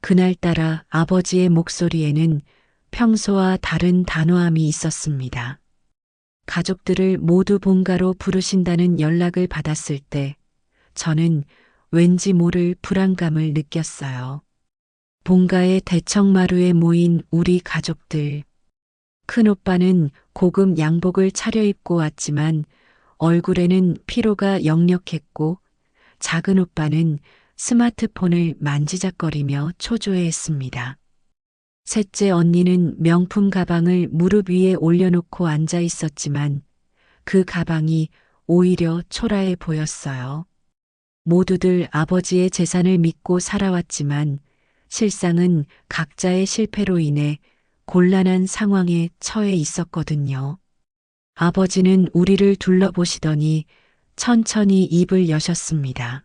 그날따라 아버지의 목소리에는 평소와 다른 단호함이 있었습니다. 가족들을 모두 본가로 부르신다는 연락을 받았을 때 저는 왠지 모를 불안감을 느꼈어요. 본가의 대청마루에 모인 우리 가족들. 큰오빠는 고급 양복을 차려입고 왔지만 얼굴에는 피로가 역력했고 작은오빠는 스마트폰을 만지작거리며 초조해했습니다. 셋째 언니는 명품 가방을 무릎 위에 올려놓고 앉아 있었지만 그 가방이 오히려 초라해 보였어요. 모두들 아버지의 재산을 믿고 살아왔지만 실상은 각자의 실패로 인해 곤란한 상황에 처해 있었거든요. 아버지는 우리를 둘러보시더니 천천히 입을 여셨습니다.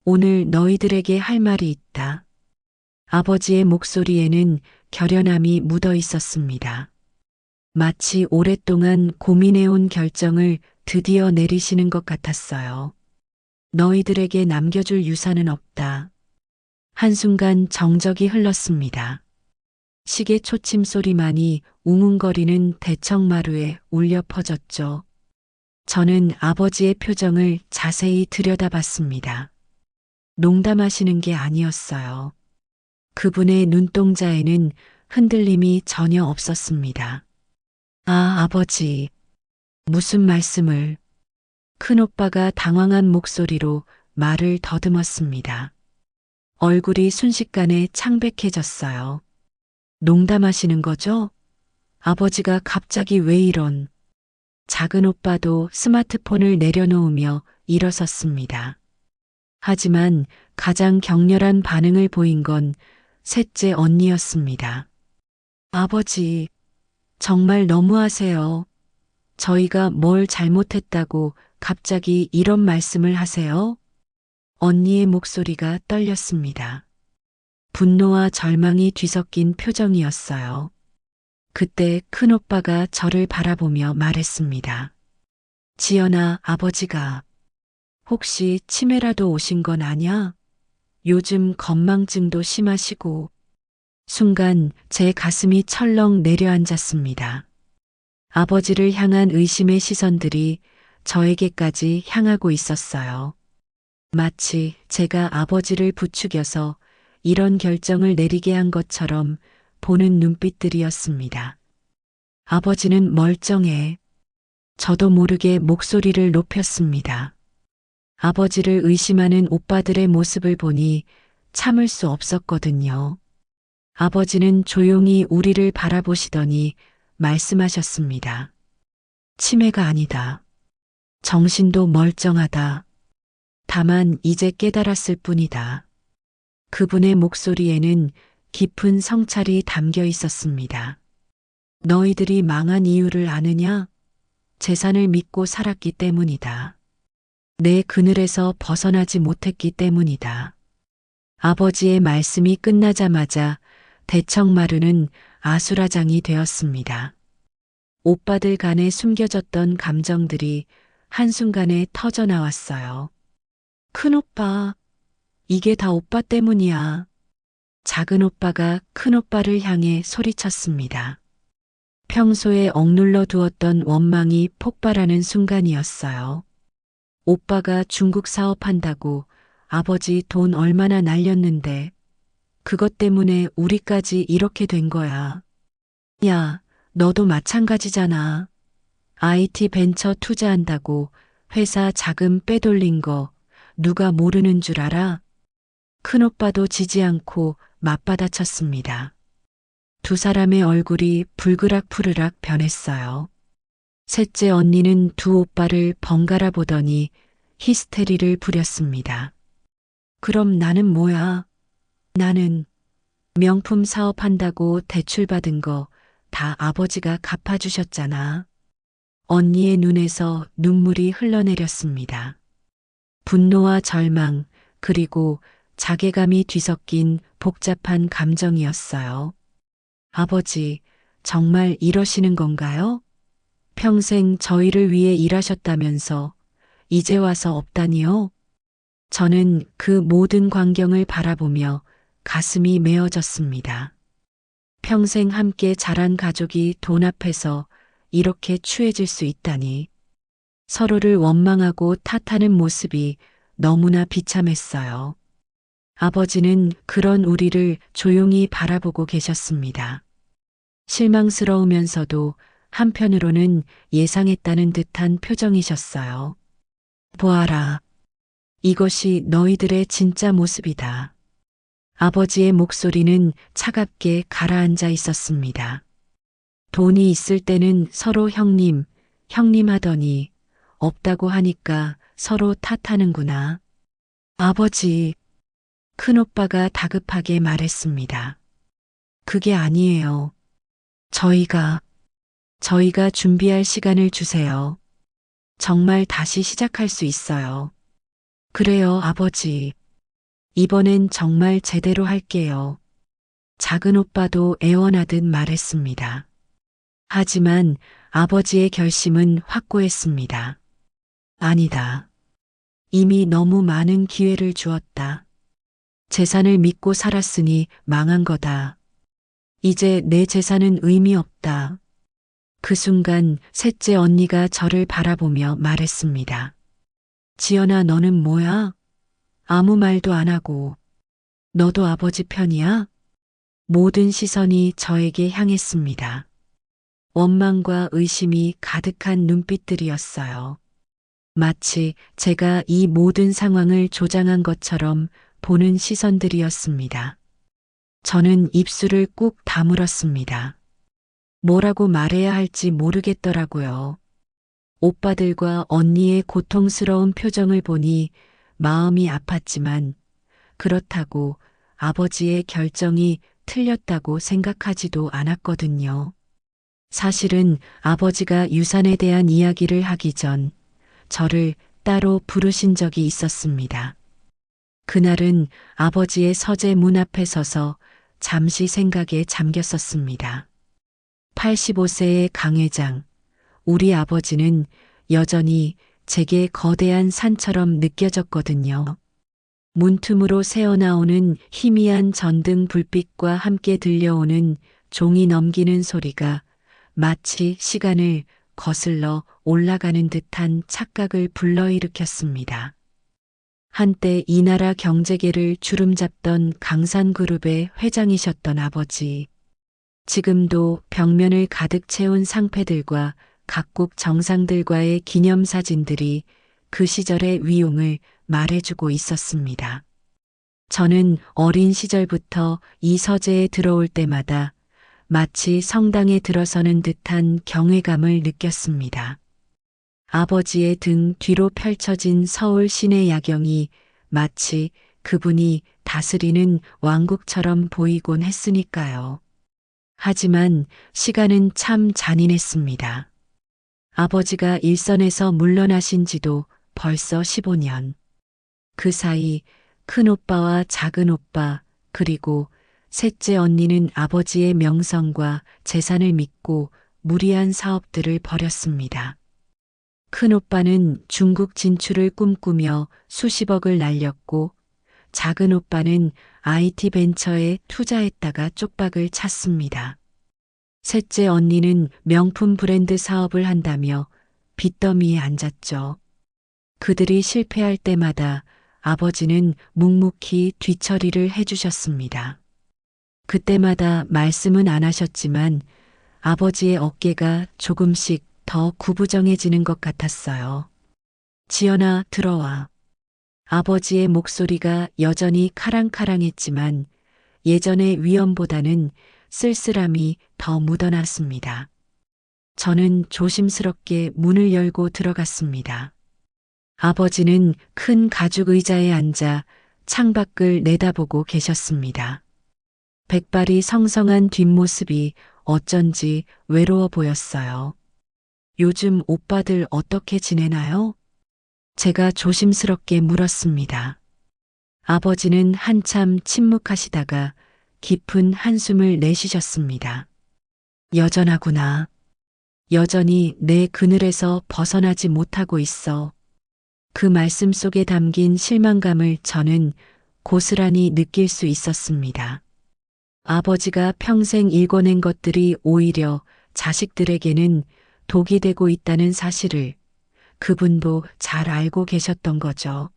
오늘 너희들에게 할 말이 있다. 아버지의 목소리에는 결연함이 묻어 있었습니다. 마치 오랫동안 고민해온 결정을 드디어 내리시는 것 같았어요. 너희들에게 남겨줄 유산은 없다. 한순간 정적이 흘렀습니다. 시계 초침 소리만이 웅웅거리는 대청마루에 울려 퍼졌죠. 저는 아버지의 표정을 자세히 들여다봤습니다. 농담하시는 게 아니었어요. 그분의 눈동자에는 흔들림이 전혀 없었습니다. 아, 아버지. 무슨 말씀을? 큰오빠가 당황한 목소리로 말을 더듬었습니다. 얼굴이 순식간에 창백해졌어요. 농담하시는 거죠? 아버지가 갑자기 왜 이런? 작은 오빠도 스마트폰을 내려놓으며 일어섰습니다. 하지만 가장 격렬한 반응을 보인 건 셋째 언니였습니다. 아버지, 정말 너무하세요. 저희가 뭘 잘못했다고 갑자기 이런 말씀을 하세요? 언니의 목소리가 떨렸습니다. 분노와 절망이 뒤섞인 표정이었어요. 그때 큰오빠가 저를 바라보며 말했습니다. 지연아, 아버지가 혹시 치매라도 오신 건 아냐? 요즘 건망증도 심하시고. 순간 제 가슴이 철렁 내려앉았습니다. 아버지를 향한 의심의 시선들이 저에게까지 향하고 있었어요. 마치 제가 아버지를 부추겨서 이런 결정을 내리게 한 것처럼 보는 눈빛들이었습니다. 아버지는 멀쩡해. 저도 모르게 목소리를 높였습니다. 아버지를 의심하는 오빠들의 모습을 보니 참을 수 없었거든요. 아버지는 조용히 우리를 바라보시더니 말씀하셨습니다. 치매가 아니다. 정신도 멀쩡하다. 다만 이제 깨달았을 뿐이다. 그분의 목소리에는 깊은 성찰이 담겨 있었습니다. 너희들이 망한 이유를 아느냐? 재산을 믿고 살았기 때문이다. 내 그늘에서 벗어나지 못했기 때문이다. 아버지의 말씀이 끝나자마자 대청마루는 아수라장이 되었습니다. 오빠들 간에 숨겨졌던 감정들이 한순간에 터져나왔어요. 큰오빠, 이게 다 오빠 때문이야. 작은 오빠가 큰오빠를 향해 소리쳤습니다. 평소에 억눌러 두었던 원망이 폭발하는 순간이었어요. 오빠가 중국 사업한다고 아버지 돈 얼마나 날렸는데 그것 때문에 우리까지 이렇게 된 거야. 야, 너도 마찬가지잖아. IT 벤처 투자한다고 회사 자금 빼돌린 거 누가 모르는 줄 알아? 큰오빠도 지지 않고 맞받아쳤습니다. 두 사람의 얼굴이 불그락푸르락 변했어요. 셋째 언니는 두 오빠를 번갈아 보더니 히스테리를 부렸습니다. 그럼 나는 뭐야? 나는 명품 사업한다고 대출받은 거 다 아버지가 갚아주셨잖아. 언니의 눈에서 눈물이 흘러내렸습니다. 분노와 절망, 그리고 자괴감이 뒤섞인 복잡한 감정이었어요. 아버지, 정말 이러시는 건가요? 평생 저희를 위해 일하셨다면서 이제 와서 없다니요? 저는 그 모든 광경을 바라보며 가슴이 메어졌습니다. 평생 함께 자란 가족이 돈 앞에서 이렇게 추해질 수 있다니. 서로를 원망하고 탓하는 모습이 너무나 비참했어요. 아버지는 그런 우리를 조용히 바라보고 계셨습니다. 실망스러우면서도 한편으로는 예상했다는 듯한 표정이셨어요. 보아라. 이것이 너희들의 진짜 모습이다. 아버지의 목소리는 차갑게 가라앉아 있었습니다. 돈이 있을 때는 서로 형님, 형님 하더니 없다고 하니까 서로 탓하는구나. 아버지, 큰오빠가 다급하게 말했습니다. 그게 아니에요. 저희가 준비할 시간을 주세요. 정말 다시 시작할 수 있어요. 그래요, 아버지. 이번엔 정말 제대로 할게요. 작은 오빠도 애원하듯 말했습니다. 하지만 아버지의 결심은 확고했습니다. 아니다. 이미 너무 많은 기회를 주었다. 재산을 믿고 살았으니 망한 거다. 이제 내 재산은 의미 없다. 그 순간 셋째 언니가 저를 바라보며 말했습니다. 지연아, 너는 뭐야? 아무 말도 안 하고. 너도 아버지 편이야? 모든 시선이 저에게 향했습니다. 원망과 의심이 가득한 눈빛들이었어요. 마치 제가 이 모든 상황을 조장한 것처럼 보는 시선들이었습니다. 저는 입술을 꾹 다물었습니다. 뭐라고 말해야 할지 모르겠더라고요. 오빠들과 언니의 고통스러운 표정을 보니 마음이 아팠지만 그렇다고 아버지의 결정이 틀렸다고 생각하지도 않았거든요. 사실은 아버지가 유산에 대한 이야기를 하기 전 저를 따로 부르신 적이 있었습니다. 그날은 아버지의 서재 문 앞에 서서 잠시 생각에 잠겼었습니다. 85세의 강 회장, 우리 아버지는 여전히 제게 거대한 산처럼 느껴졌거든요. 문틈으로 새어나오는 희미한 전등 불빛과 함께 들려오는 종이 넘기는 소리가 마치 시간을 거슬러 올라가는 듯한 착각을 불러일으켰습니다. 한때 이 나라 경제계를 주름잡던 강산그룹의 회장이셨던 아버지. 지금도 벽면을 가득 채운 상패들과 각국 정상들과의 기념사진들이 그 시절의 위용을 말해주고 있었습니다. 저는 어린 시절부터 이 서재에 들어올 때마다 마치 성당에 들어서는 듯한 경외감을 느꼈습니다. 아버지의 등 뒤로 펼쳐진 서울 시내 야경이 마치 그분이 다스리는 왕국처럼 보이곤 했으니까요. 하지만 시간은 참 잔인했습니다. 아버지가 일선에서 물러나신 지도 벌써 15년. 그 사이 큰오빠와 작은오빠 그리고 셋째 언니는 아버지의 명성과 재산을 믿고 무리한 사업들을 벌였습니다. 큰오빠는 중국 진출을 꿈꾸며 수십억을 날렸고 작은오빠는 IT 벤처에 투자했다가 쪽박을 찼습니다. 셋째 언니는 명품 브랜드 사업을 한다며 빚더미에 앉았죠. 그들이 실패할 때마다 아버지는 묵묵히 뒤처리를 해주셨습니다. 그때마다 말씀은 안 하셨지만 아버지의 어깨가 조금씩 더 구부정해지는 것 같았어요. 지연아, 들어와. 아버지의 목소리가 여전히 카랑카랑했지만 예전의 위엄보다는 쓸쓸함이 더 묻어났습니다. 저는 조심스럽게 문을 열고 들어갔습니다. 아버지는 큰 가죽 의자에 앉아 창밖을 내다보고 계셨습니다. 백발이 성성한 뒷모습이 어쩐지 외로워 보였어요. 요즘 오빠들 어떻게 지내나요? 제가 조심스럽게 물었습니다. 아버지는 한참 침묵하시다가 깊은 한숨을 내쉬셨습니다. 여전하구나. 여전히 내 그늘에서 벗어나지 못하고 있어. 그 말씀 속에 담긴 실망감을 저는 꾹 참았습니다. 아버지는 한숨을 쉬시더니 다시 말씀하셨습니다. 아버지, 고스란히 느낄 수 있었습니다. 아버지가 평생 일궈낸 것들이 오히려 자식들에게는 독이 되고 있다는 사실을 그분도 잘 알고 계셨던 거죠.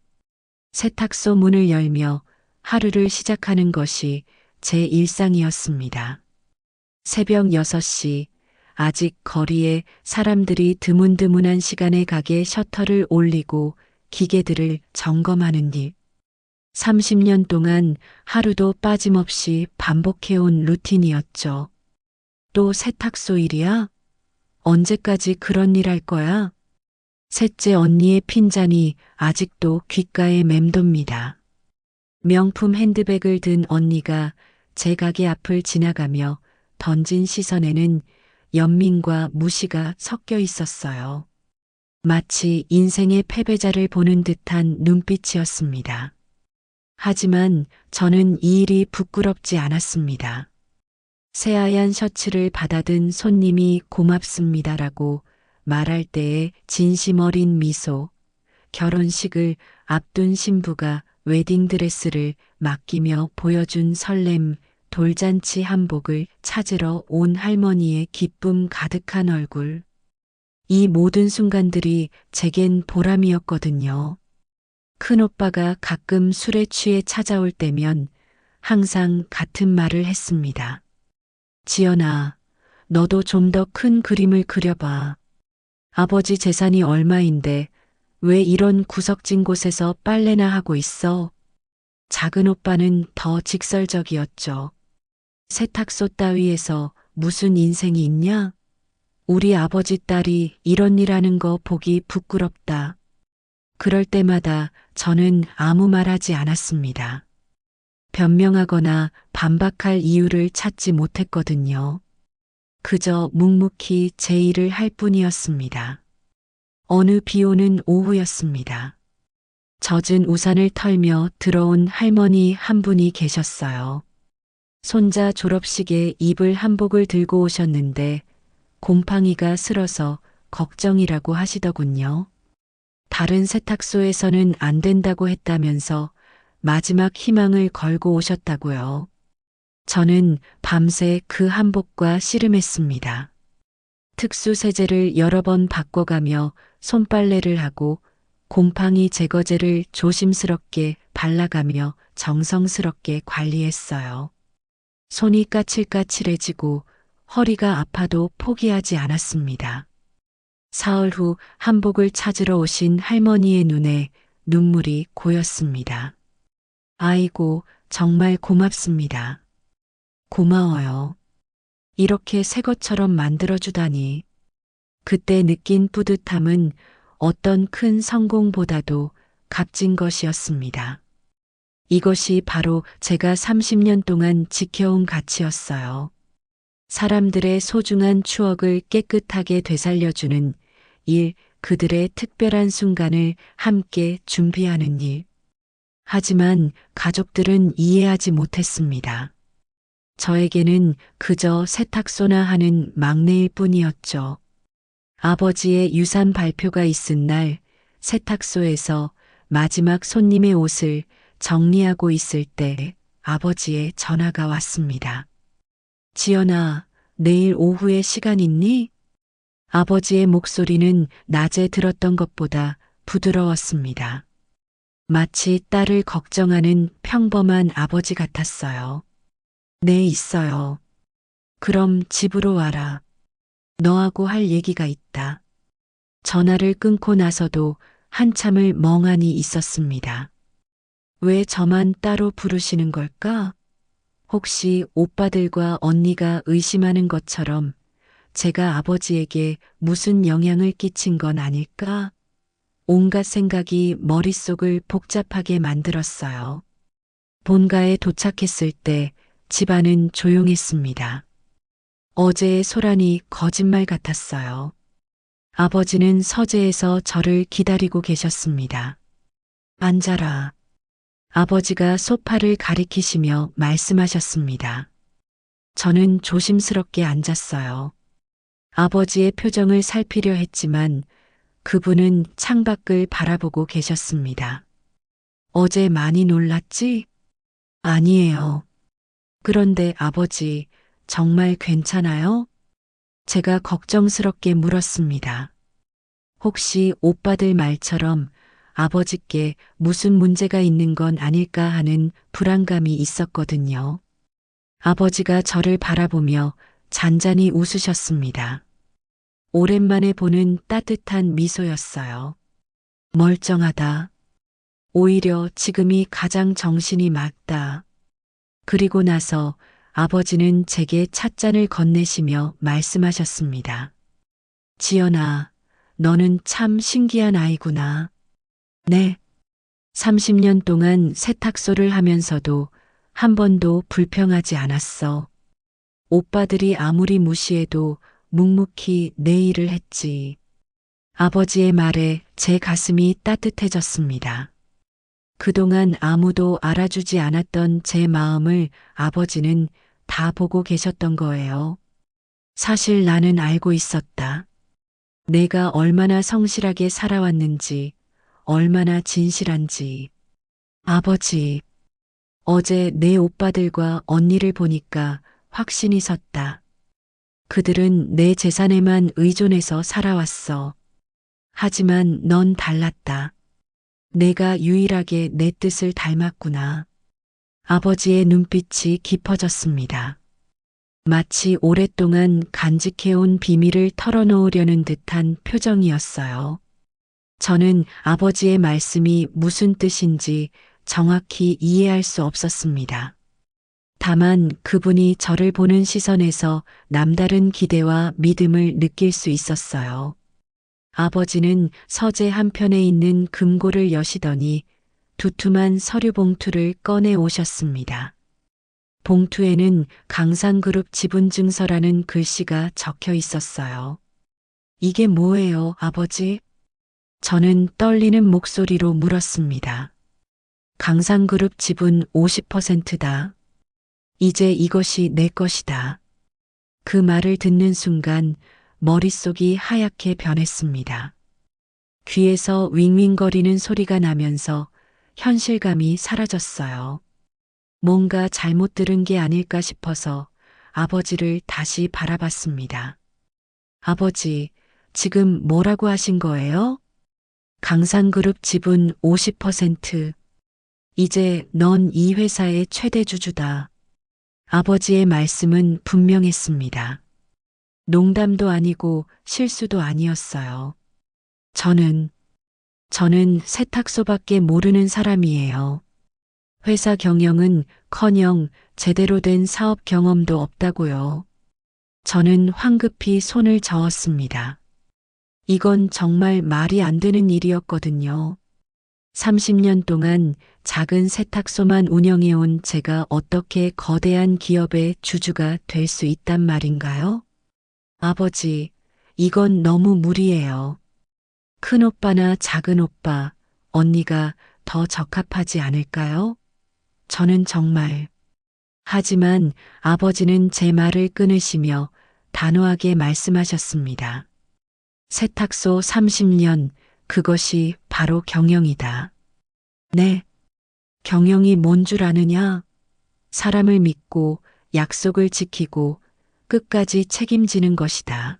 세탁소 문을 열며 하루를 시작하는 것이 제 일상이었습니다. 새벽 6시, 아직 거리에 사람들이 드문드문한 시간에 가게 셔터를 올리고 기계들을 점검하는 일. 30년 동안 하루도 빠짐없이 반복해온 루틴이었죠. 또 세탁소 일이야? 언제까지 그런 일 할 거야? 셋째 언니의 핀잔이 아직도 귓가에 맴돕니다. 명품 핸드백을 든 언니가 제 가게 앞을 지나가며 던진 시선에는 연민과 무시가 섞여 있었어요. 마치 인생의 패배자를 보는 듯한 눈빛이었습니다. 하지만 저는 이 일이 부끄럽지 않았습니다. 새하얀 셔츠를 받아든 손님이 고맙습니다라고 말할 때의 진심 어린 미소, 결혼식을 앞둔 신부가 웨딩드레스를 맡기며 보여준 설렘, 돌잔치 한복을 찾으러 온 할머니의 기쁨 가득한 얼굴. 이 모든 순간들이 제겐 보람이었거든요. 큰오빠가 가끔 술에 취해 찾아올 때면 항상 같은 말을 했습니다. 지연아, 너도 좀 더 큰 그림을 그려봐. 아버지 재산이 얼마인데 왜 이런 구석진 곳에서 빨래나 하고 있어? 작은 오빠는 더 직설적이었죠. 세탁소 따위에서 무슨 인생이 있냐? 우리 아버지 딸이 이런 일 하는 거 보기 부끄럽다. 그럴 때마다 저는 아무 말 하지 않았습니다. 변명하거나 반박할 이유를 찾지 못했거든요. 그저 묵묵히 제 일을 할 뿐이었습니다. 어느 비 오는 오후였습니다. 젖은 우산을 털며 들어온 할머니 한 분이 계셨어요. 손자 졸업식에 입을 한복을 들고 오셨는데 곰팡이가 슬어서 걱정이라고 하시더군요. 다른 세탁소에서는 안 된다고 했다면서 마지막 희망을 걸고 오셨다고요. 저는 밤새 그 한복과 씨름했습니다. 특수 세제를 여러 번 바꿔가며 손빨래를 하고 곰팡이 제거제를 조심스럽게 발라가며 정성스럽게 관리했어요. 손이 까칠까칠해지고 허리가 아파도 포기하지 않았습니다. 사흘 후 한복을 찾으러 오신 할머니의 눈에 눈물이 고였습니다. 아이고, 정말 고맙습니다. 고마워요. 이렇게 새 것처럼 만들어주다니. 그때 느낀 뿌듯함은 어떤 큰 성공보다도 값진 것이었습니다. 이것이 바로 제가 30년 동안 지켜온 가치였어요. 사람들의 소중한 추억을 깨끗하게 되살려주는 일, 그들의 특별한 순간을 함께 준비하는 일. 하지만 가족들은 이해하지 못했습니다. 저에게는 그저 세탁소나 하는 막내일 뿐이었죠. 아버지의 유산 발표가 있은 날 세탁소에서 마지막 손님의 옷을 정리하고 있을 때 아버지의 전화가 왔습니다. 지연아, 내일 오후에 시간 있니? 아버지의 목소리는 낮에 들었던 것보다 부드러웠습니다. 마치 딸을 걱정하는 평범한 아버지 같았어요. 네, 있어요. 그럼 집으로 와라. 너하고 할 얘기가 있다. 전화를 끊고 나서도 한참을 멍하니 있었습니다. 왜 저만 따로 부르시는 걸까? 혹시 오빠들과 언니가 의심하는 것처럼 제가 아버지에게 무슨 영향을 끼친 건 아닐까? 온갖 생각이 머릿속을 복잡하게 만들었어요. 본가에 도착했을 때 집안은 조용했습니다. 어제의 소란이 거짓말 같았어요. 아버지는 서재에서 저를 기다리고 계셨습니다. 앉아라. 아버지가 소파를 가리키시며 말씀하셨습니다. 저는 조심스럽게 앉았어요. 아버지의 표정을 살피려 했지만 그분은 창밖을 바라보고 계셨습니다. 어제 많이 놀랐지? 아니에요. 그런데 아버지, 정말 괜찮아요? 제가 걱정스럽게 물었습니다. 혹시 오빠들 말처럼 아버지께 무슨 문제가 있는 건 아닐까 하는 불안감이 있었거든요. 아버지가 저를 바라보며 잔잔히 웃으셨습니다. 오랜만에 보는 따뜻한 미소였어요. 멀쩡하다. 오히려 지금이 가장 정신이 맑다. 그리고 나서 아버지는 제게 찻잔을 건네시며 말씀하셨습니다. 지연아, 너는 참 신기한 아이구나. 네. 30년 동안 세탁소를 하면서도 한 번도 불평하지 않았어. 오빠들이 아무리 무시해도 묵묵히 내 일을 했지. 아버지의 말에 제 가슴이 따뜻해졌습니다. 그동안 아무도 알아주지 않았던 제 마음을 아버지는 다 보고 계셨던 거예요. 사실 나는 알고 있었다. 내가 얼마나 성실하게 살아왔는지, 얼마나 진실한지. 아버지, 어제 내 오빠들과 언니를 보니까 확신이 섰다. 그들은 내 재산에만 의존해서 살아왔어. 하지만 넌 달랐다. 내가 유일하게 내 뜻을 닮았구나. 아버지의 눈빛이 깊어졌습니다. 마치 오랫동안 간직해온 비밀을 털어놓으려는 듯한 표정이었어요. 저는 아버지의 말씀이 무슨 뜻인지 정확히 이해할 수 없었습니다. 다만 그분이 저를 보는 시선에서 남다른 기대와 믿음을 느낄 수 있었어요. 아버지는 서재 한편에 있는 금고를 여시더니 두툼한 서류 봉투를 꺼내 오셨습니다. 봉투에는 강상그룹 지분증서라는 글씨가 적혀 있었어요. 이게 뭐예요, 아버지? 저는 떨리는 목소리로 물었습니다. 강상그룹 지분 50%다. 이제 이것이 내 것이다. 그 말을 듣는 순간 머릿속이 하얗게 변했습니다. 귀에서 윙윙거리는 소리가 나면서 현실감이 사라졌어요. 뭔가 잘못 들은 게 아닐까 싶어서 아버지를 다시 바라봤습니다. 아버지, 지금 뭐라고 하신 거예요? 강산그룹 지분 50%. 이제 넌 이 회사의 최대 주주다. 아버지의 말씀은 분명했습니다. 농담도 아니고 실수도 아니었어요. 저는 세탁소밖에 모르는 사람이에요. 회사 경영은 커녕 제대로 된 사업 경험도 없다고요. 저는 황급히 손을 저었습니다. 이건 정말 말이 안 되는 일이었거든요. 30년 동안 작은 세탁소만 운영해온 제가 어떻게 거대한 기업의 주주가 될 수 있단 말인가요? 아버지, 이건 너무 무리예요. 큰 오빠나 작은 오빠, 언니가 더 적합하지 않을까요? 저는 정말. 하지만 아버지는 제 말을 끊으시며 단호하게 말씀하셨습니다. 세탁소 30년, 그것이 바로 경영이다. 네, 경영이 뭔 줄 아느냐? 사람을 믿고 약속을 지키고 끝까지 책임지는 것이다.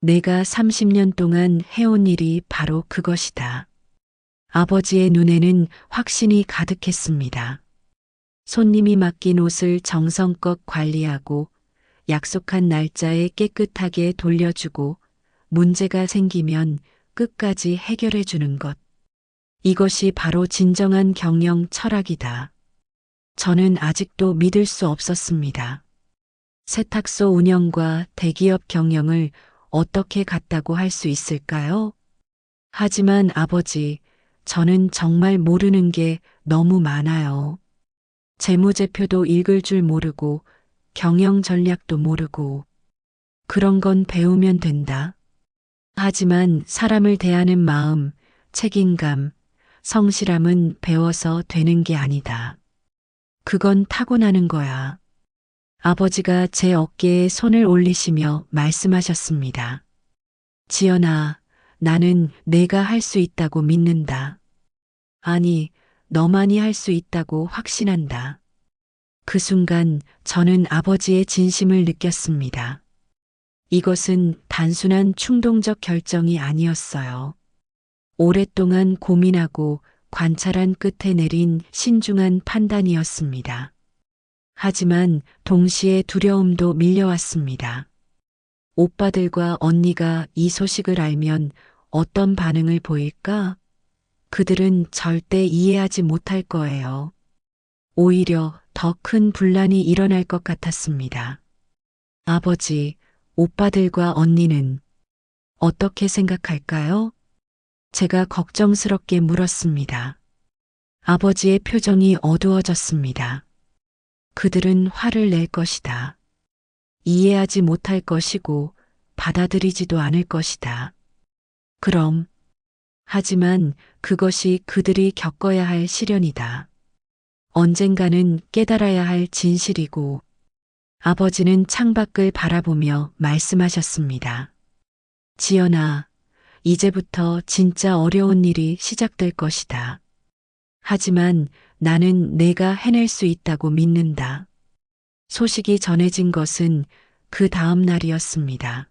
내가 30년 동안 해온 일이 바로 그것이다. 아버지의 눈에는 확신이 가득했습니다. 손님이 맡긴 옷을 정성껏 관리하고 약속한 날짜에 깨끗하게 돌려주고 문제가 생기면 끝까지 해결해 주는 것. 이것이 바로 진정한 경영 철학이다. 저는 아직도 믿을 수 없었습니다. 세탁소 운영과 대기업 경영을 어떻게 같다고 할 수 있을까요? 하지만 아버지, 저는 정말 모르는 게 너무 많아요. 재무제표도 읽을 줄 모르고 경영 전략도 모르고 그런 건 배우면 된다. 하지만 사람을 대하는 마음, 책임감, 성실함은 배워서 되는 게 아니다. 그건 타고나는 거야. 아버지가 제 어깨에 손을 올리시며 말씀하셨습니다. 지연아, 나는 내가 할 수 있다고 믿는다. 아니, 너만이 할 수 있다고 확신한다. 그 순간 저는 아버지의 진심을 느꼈습니다. 이것은 단순한 충동적 결정이 아니었어요. 오랫동안 고민하고 관찰한 끝에 내린 신중한 판단이었습니다. 하지만 동시에 두려움도 밀려왔습니다. 오빠들과 언니가 이 소식을 알면 어떤 반응을 보일까? 그들은 절대 이해하지 못할 거예요. 오히려 더 큰 분란이 일어날 것 같았습니다. 아버지, 오빠들과 언니는 어떻게 생각할까요? 제가 걱정스럽게 물었습니다. 아버지의 표정이 어두워졌습니다. 그들은 화를 낼 것이다. 이해하지 못할 것이고 받아들이지도 않을 것이다. 그럼, 하지만 그것이 그들이 겪어야 할 시련이다. 언젠가는 깨달아야 할 진실이고, 아버지는 창밖을 바라보며 말씀하셨습니다. 지연아, 이제부터 진짜 어려운 일이 시작될 것이다. 하지만 나는 내가 해낼 수 있다고 믿는다. 소식이 전해진 것은 그 다음 날이었습니다.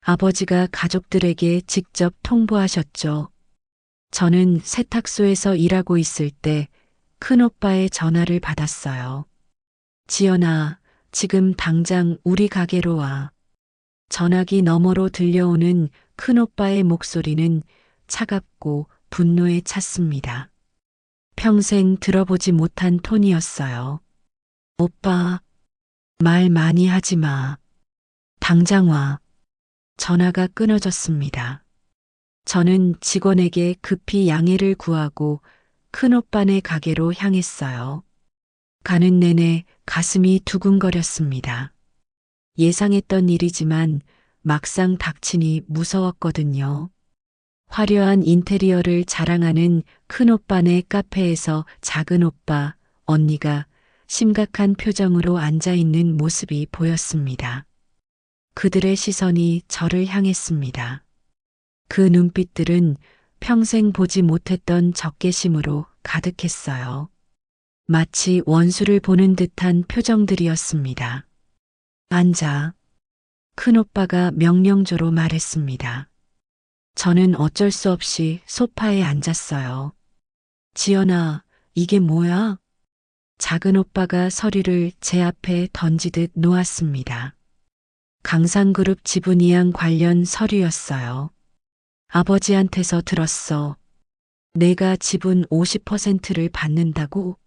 아버지가 가족들에게 직접 통보하셨죠. 저는 세탁소에서 일하고 있을 때 큰오빠의 전화를 받았어요. 지연아, 지금 당장 우리 가게로 와. 전화기 너머로 들려오는 큰오빠의 목소리는 차갑고 분노에 찼습니다. 평생 들어보지 못한 톤이었어요. 오빠, 말 많이 하지 마. 당장 와. 전화가 끊어졌습니다. 저는 직원에게 급히 양해를 구하고 큰오빠네 가게로 향했어요. 가는 내내 가슴이 두근거렸습니다. 예상했던 일이지만 막상 닥치니 무서웠거든요. 화려한 인테리어를 자랑하는 큰오빠네 카페에서 작은오빠, 언니가 심각한 표정으로 앉아있는 모습이 보였습니다. 그들의 시선이 저를 향했습니다. 그 눈빛들은 평생 보지 못했던 적개심으로 가득했어요. 마치 원수를 보는 듯한 표정들이었습니다. 앉아. 큰오빠가 명령조로 말했습니다. 저는 어쩔 수 없이 소파에 앉았어요. 지연아, 이게 뭐야? 작은 오빠가 서류를 제 앞에 던지듯 놓았습니다. 강상그룹 지분이양 관련 서류였어요. 아버지한테서 들었어. 내가 지분 50%를 받는다고?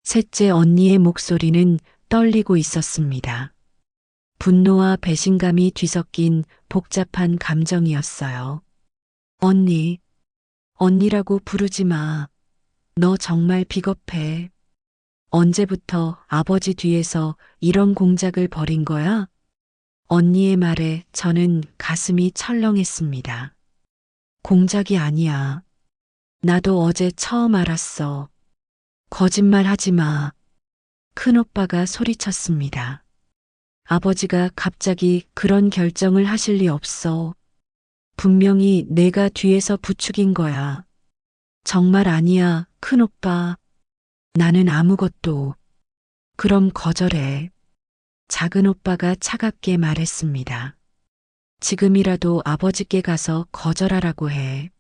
셋째 언니의 목소리는 떨리고 있었습니다. 분노와 배신감이 뒤섞인 복잡한 감정이었어요. 언니, 언니라고 부르지 마. 너 정말 비겁해. 언제부터 아버지 뒤에서 이런 공작을 벌인 거야? 언니의 말에 저는 가슴이 철렁했습니다. 공작이 아니야. 나도 어제 처음 알았어. 거짓말 하지 마. 큰오빠가 소리쳤습니다. 아버지가 갑자기 그런 결정을 하실 리 없어. 분명히 내가 뒤에서 부추긴 거야. 정말 아니야, 큰오빠. 나는 아무것도. 그럼 거절해. 작은 오빠가 차갑게 말했습니다. 지금이라도 아버지께 가서 거절하라고 해.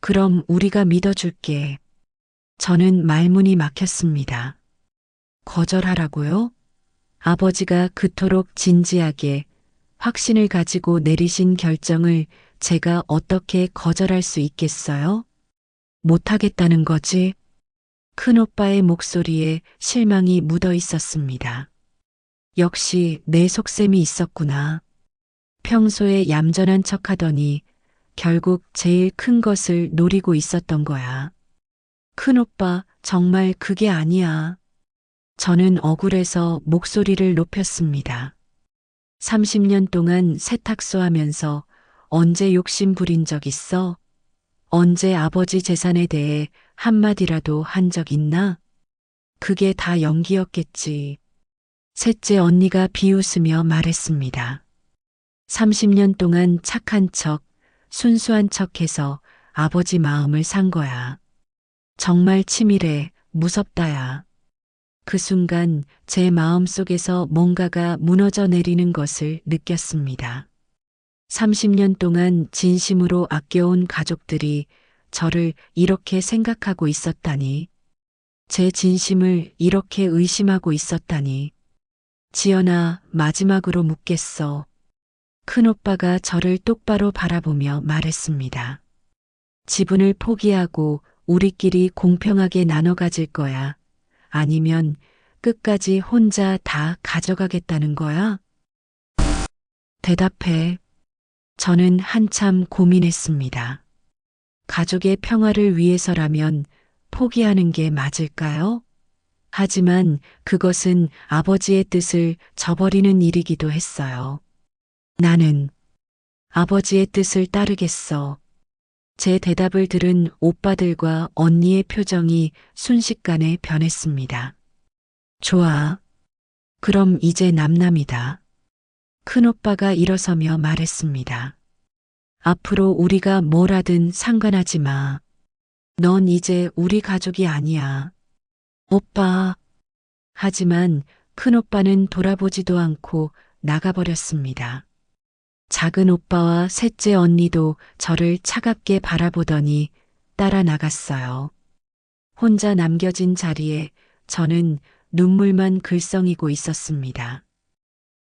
그럼 우리가 믿어줄게. 저는 말문이 막혔습니다. 거절하라고요? 아버지가 그토록 진지하게 확신을 가지고 내리신 결정을 제가 어떻게 거절할 수 있겠어요? 못하겠다는 거지? 큰오빠의 목소리에 실망이 묻어 있었습니다. 역시 내 속셈이 있었구나. 평소에 얌전한 척하더니 결국 제일 큰 것을 노리고 있었던 거야. 큰오빠, 정말 그게 아니야. 저는 억울해서 목소리를 높였습니다. 30년 동안 세탁소 하면서 언제 욕심 부린 적 있어? 언제 아버지 재산에 대해 한마디라도 한 적 있나? 그게 다 연기였겠지. 셋째 언니가 비웃으며 말했습니다. 30년 동안 착한 척, 순수한 척해서 아버지 마음을 산 거야. 정말 치밀해, 무섭다야. 그 순간 제 마음속에서 뭔가가 무너져 내리는 것을 느꼈습니다. 30년 동안 진심으로 아껴온 가족들이 저를 이렇게 생각하고 있었다니, 제 진심을 이렇게 의심하고 있었다니. 지연아, 마지막으로 묻겠어. 큰오빠가 저를 똑바로 바라보며 말했습니다. 지분을 포기하고 우리끼리 공평하게 나눠 가질 거야? 아니면 끝까지 혼자 다 가져가겠다는 거야? 대답해. 저는 한참 고민했습니다. 가족의 평화를 위해서라면 포기하는 게 맞을까요? 하지만 그것은 아버지의 뜻을 저버리는 일이기도 했어요. 나는 아버지의 뜻을 따르겠어. 제 대답을 들은 오빠들과 언니의 표정이 순식간에 변했습니다. 좋아. 그럼 이제 남남이다. 큰오빠가 일어서며 말했습니다. 앞으로 우리가 뭘 하든 상관하지 마. 넌 이제 우리 가족이 아니야. 오빠. 하지만 큰오빠는 돌아보지도 않고 나가버렸습니다. 작은 오빠와 셋째 언니도 저를 차갑게 바라보더니 따라 나갔어요. 혼자 남겨진 자리에 저는 눈물만 글썽이고 있었습니다.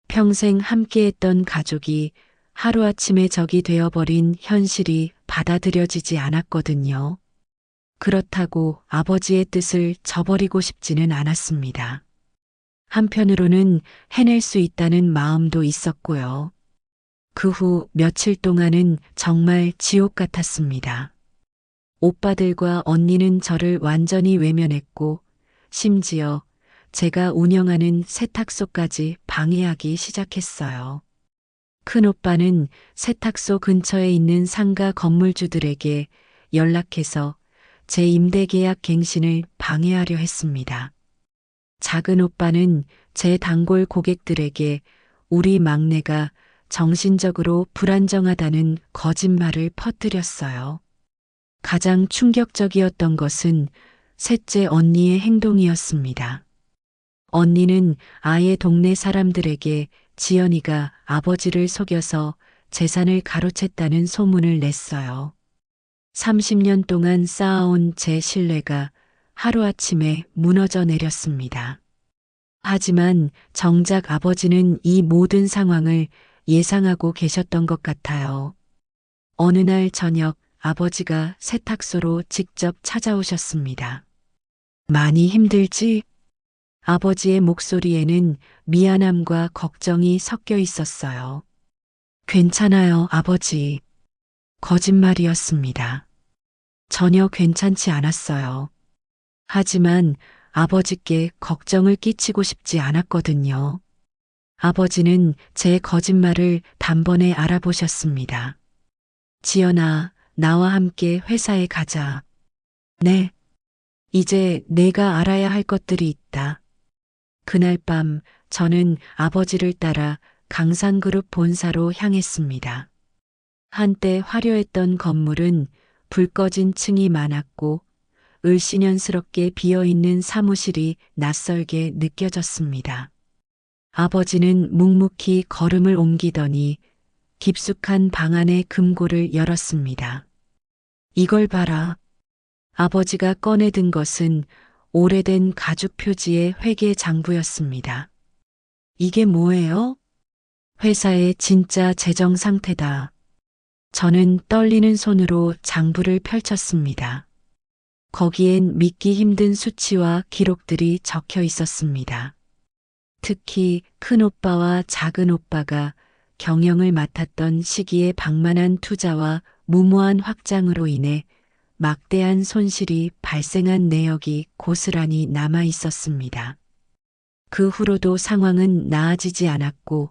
평생 함께했던 가족이 하루아침에 적이 되어버린 현실이 받아들여지지 않았거든요. 그렇다고 아버지의 뜻을 저버리고 싶지는 않았습니다. 한편으로는 해낼 수 있다는 마음도 있었고요. 그 후 며칠 동안은 정말 지옥 같았습니다. 오빠들과 언니는 저를 완전히 외면했고, 심지어 제가 운영하는 세탁소까지 방해하기 시작했어요. 큰오빠는 세탁소 근처에 있는 상가 건물주들에게 연락해서 제 임대계약 갱신을 방해하려 했습니다. 작은 오빠는 제 단골 고객들에게 우리 막내가 정신적으로 불안정하다는 거짓말을 퍼뜨렸어요. 가장 충격적이었던 것은 셋째 언니의 행동이었습니다. 언니는 아예 동네 사람들에게 지연이가 아버지를 속여서 재산을 가로챘다는 소문을 냈어요. 30년 동안 쌓아온 제 신뢰가 하루아침에 무너져 내렸습니다. 하지만 정작 아버지는 이 모든 상황을 예상하고 계셨던 것 같아요. 어느 날 저녁 아버지가 세탁소로 직접 찾아오셨습니다. 많이 힘들지? 아버지의 목소리에는 미안함과 걱정이 섞여 있었어요. 괜찮아요, 아버지. 거짓말이었습니다. 전혀 괜찮지 않았어요. 하지만 아버지께 걱정을 끼치고 싶지 않았거든요. 아버지는 제 거짓말을 단번에 알아보셨습니다. 지연아, 나와 함께 회사에 가자. 네. 이제 내가 알아야 할 것들이 있다. 그날 밤 저는 아버지를 따라 강산그룹 본사로 향했습니다. 한때 화려했던 건물은 불 꺼진 층이 많았고 을씨년스럽게 비어있는 사무실이 낯설게 느껴졌습니다. 아버지는 묵묵히 걸음을 옮기더니 깊숙한 방 안의 금고를 열었습니다. 이걸 봐라. 아버지가 꺼내든 것은 오래된 가죽 표지의 회계 장부였습니다. 이게 뭐예요? 회사의 진짜 재정 상태다. 저는 떨리는 손으로 장부를 펼쳤습니다. 거기엔 믿기 힘든 수치와 기록들이 적혀 있었습니다. 특히 큰 오빠와 작은 오빠가 경영을 맡았던 시기의 방만한 투자와 무모한 확장으로 인해 막대한 손실이 발생한 내역이 고스란히 남아 있었습니다. 그 후로도 상황은 나아지지 않았고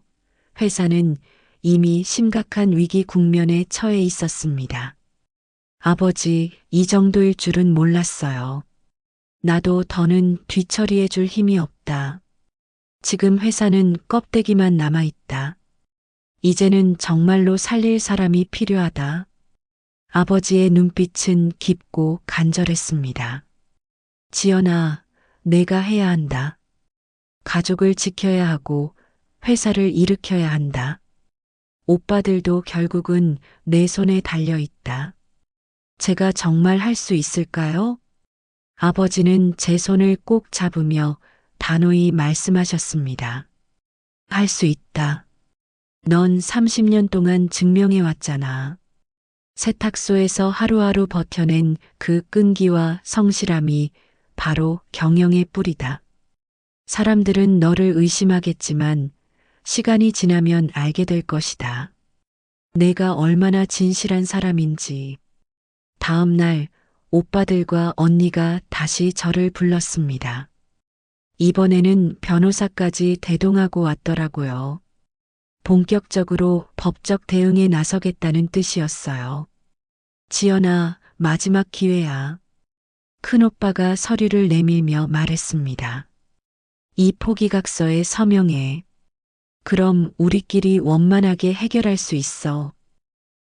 회사는 이미 심각한 위기 국면에 처해 있었습니다. 아버지, 이 정도일 줄은 몰랐어요. 나도 더는 뒤처리해 줄 힘이 없다. 지금 회사는 껍데기만 남아있다. 이제는 정말로 살릴 사람이 필요하다. 아버지의 눈빛은 깊고 간절했습니다. 지연아, 내가 해야 한다. 가족을 지켜야 하고 회사를 일으켜야 한다. 오빠들도 결국은 내 손에 달려 있다. 제가 정말 할 수 있을까요? 아버지는 제 손을 꼭 잡으며 단호히 말씀하셨습니다. 할 수 있다. 넌 30년 동안 증명해 왔잖아. 세탁소에서 하루하루 버텨낸 그 끈기와 성실함이 바로 경영의 뿌리다. 사람들은 너를 의심하겠지만 시간이 지나면 알게 될 것이다. 내가 얼마나 진실한 사람인지. 다음 날 오빠들과 언니가 다시 저를 불렀습니다. 이번에는 변호사까지 대동하고 왔더라고요. 본격적으로 법적 대응에 나서겠다는 뜻이었어요. 지연아, 마지막 기회야. 큰오빠가 서류를 내밀며 말했습니다. 이 포기각서에 서명해. 그럼 우리끼리 원만하게 해결할 수 있어.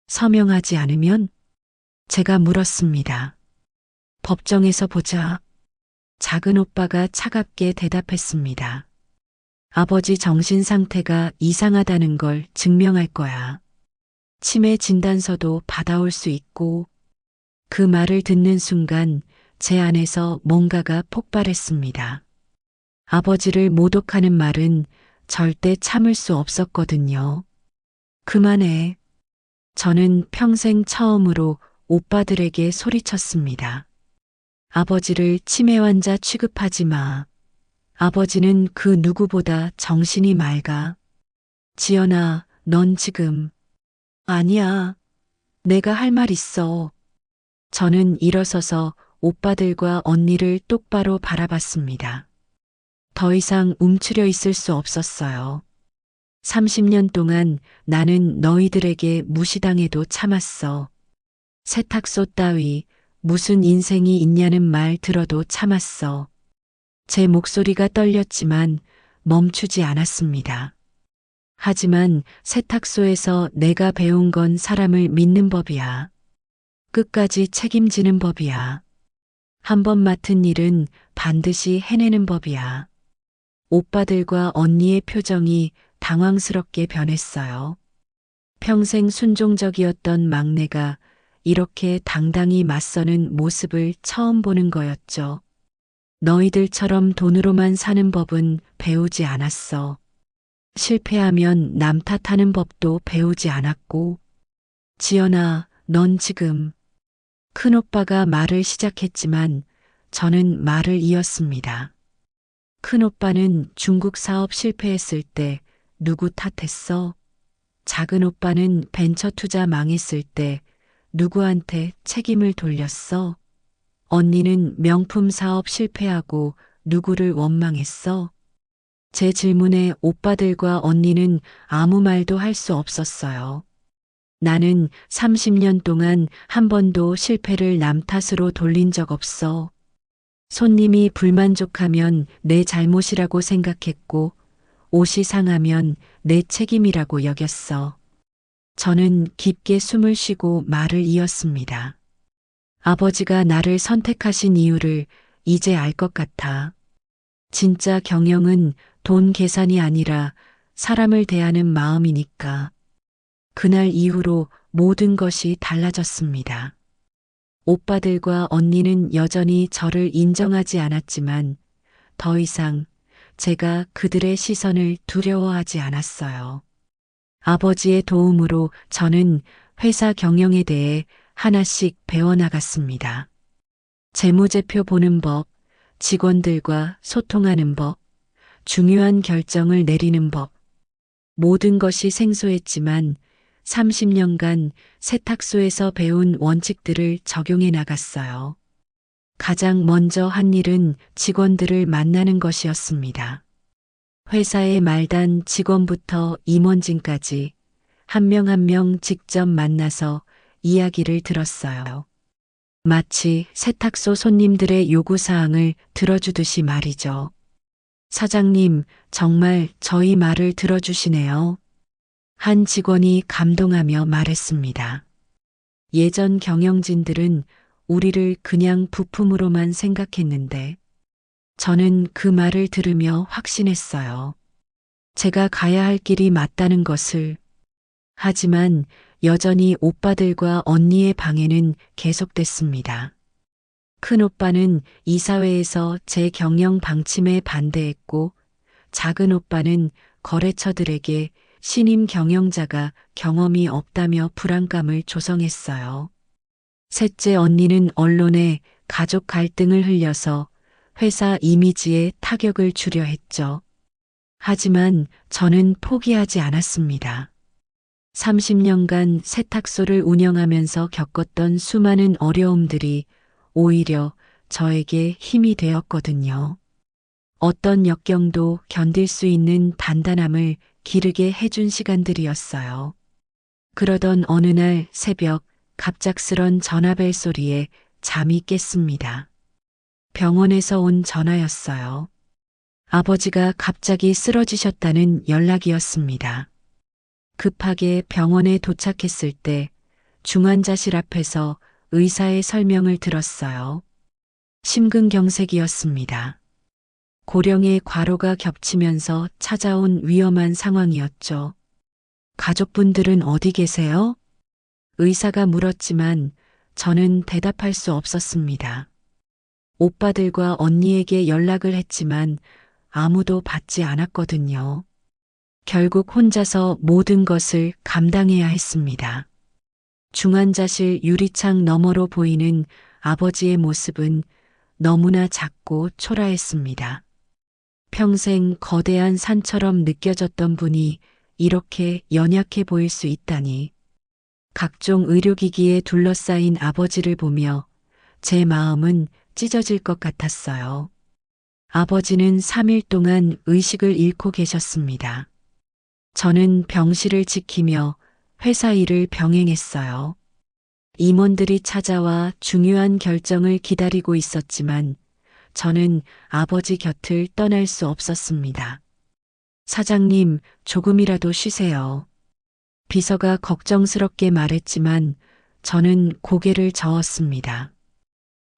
서명하지 않으면? 제가 물었습니다. 법정에서 보자. 작은 오빠가 차갑게 대답했습니다. 아버지 정신 상태가 이상하다는 걸 증명할 거야. 치매 진단서도 받아올 수 있고. 그 말을 듣는 순간 제 안에서 뭔가가 폭발했습니다. 아버지를 모독하는 말은 절대 참을 수 없었거든요. 그만해. 저는 평생 처음으로 오빠들에게 소리쳤습니다. 아버지를 치매 환자 취급하지 마. 아버지는 그 누구보다 정신이 맑아. 지연아, 넌 지금. 아니야. 내가 할 말 있어. 저는 일어서서 오빠들과 언니를 똑바로 바라봤습니다. 더 이상 움츠려 있을 수 없었어요. 30년 동안 나는 너희들에게 무시당해도 참았어. 세탁소 따위 무슨 인생이 있냐는 말 들어도 참았어. 제 목소리가 떨렸지만 멈추지 않았습니다. 하지만 세탁소에서 내가 배운 건 사람을 믿는 법이야. 끝까지 책임지는 법이야. 한 번 맡은 일은 반드시 해내는 법이야. 오빠들과 언니의 표정이 당황스럽게 변했어요. 평생 순종적이었던 막내가 이렇게 당당히 맞서는 모습을 처음 보는 거였죠. 너희들처럼 돈으로만 사는 법은 배우지 않았어. 실패하면 남 탓하는 법도 배우지 않았고. 지연아, 넌 지금. 큰오빠가 말을 시작했지만 저는 말을 이었습니다. 큰오빠는 중국 사업 실패했을 때 누구 탓했어? 작은 오빠는 벤처 투자 망했을 때 누구한테 책임을 돌렸어? 언니는 명품 사업 실패하고 누구를 원망했어? 제 질문에 오빠들과 언니는 아무 말도 할 수 없었어요. 나는 30년 동안 한 번도 실패를 남 탓으로 돌린 적 없어. 손님이 불만족하면 내 잘못이라고 생각했고, 옷이 상하면 내 책임이라고 여겼어. 저는 깊게 숨을 쉬고 말을 이었습니다. 아버지가 나를 선택하신 이유를 이제 알 것 같아. 진짜 경영은 돈 계산이 아니라 사람을 대하는 마음이니까. 그날 이후로 모든 것이 달라졌습니다. 오빠들과 언니는 여전히 저를 인정하지 않았지만 더 이상 제가 그들의 시선을 두려워하지 않았어요. 아버지의 도움으로 저는 회사 경영에 대해 하나씩 배워나갔습니다. 재무제표 보는 법, 직원들과 소통하는 법, 중요한 결정을 내리는 법. 모든 것이 생소했지만 30년간 세탁소에서 배운 원칙들을 적용해 나갔어요. 가장 먼저 한 일은 직원들을 만나는 것이었습니다. 회사의 말단 직원부터 임원진까지 한 명 한 명 직접 만나서 이야기를 들었어요. 마치 세탁소 손님들의 요구사항을 들어주듯이 말이죠. 사장님, 정말 저희 말을 들어주시네요. 한 직원이 감동하며 말했습니다. 예전 경영진들은 우리를 그냥 부품으로만 생각했는데 저는 그 말을 들으며 확신했어요. 제가 가야 할 길이 맞다는 것을. 하지만 여전히 오빠들과 언니의 방해는 계속됐습니다. 큰 오빠는 이사회에서 제 경영 방침에 반대했고, 작은 오빠는 거래처들에게 신임 경영자가 경험이 없다며 불안감을 조성했어요. 셋째 언니는 언론에 가족 갈등을 흘려서 회사 이미지에 타격을 주려 했죠. 하지만 저는 포기하지 않았습니다. 30년간 세탁소를 운영하면서 겪었던 수많은 어려움들이 오히려 저에게 힘이 되었거든요. 어떤 역경도 견딜 수 있는 단단함을 기르게 해준 시간들이었어요. 그러던 어느 날 새벽 갑작스런 전화벨 소리에 잠이 깼습니다. 병원에서 온 전화였어요. 아버지가 갑자기 쓰러지셨다는 연락이었습니다. 급하게 병원에 도착했을 때 중환자실 앞에서 의사의 설명을 들었어요. 심근경색이었습니다. 고령의 과로가 겹치면서 찾아온 위험한 상황이었죠. 가족분들은 어디 계세요? 의사가 물었지만 저는 대답할 수 없었습니다. 오빠들과 언니에게 연락을 했지만 아무도 받지 않았거든요. 결국 혼자서 모든 것을 감당해야 했습니다. 중환자실 유리창 너머로 보이는 아버지의 모습은 너무나 작고 초라했습니다. 평생 거대한 산처럼 느껴졌던 분이 이렇게 연약해 보일 수 있다니. 각종 의료기기에 둘러싸인 아버지를 보며 제 마음은 찢어질 것 같았어요. 아버지는 3일 동안 의식을 잃고 계셨습니다. 저는 병실을 지키며 회사 일을 병행했어요. 임원들이 찾아와 중요한 결정을 기다리고 있었지만 저는 아버지 곁을 떠날 수 없었습니다. 사장님, 조금이라도 쉬세요. 비서가 걱정스럽게 말했지만 저는 고개를 저었습니다.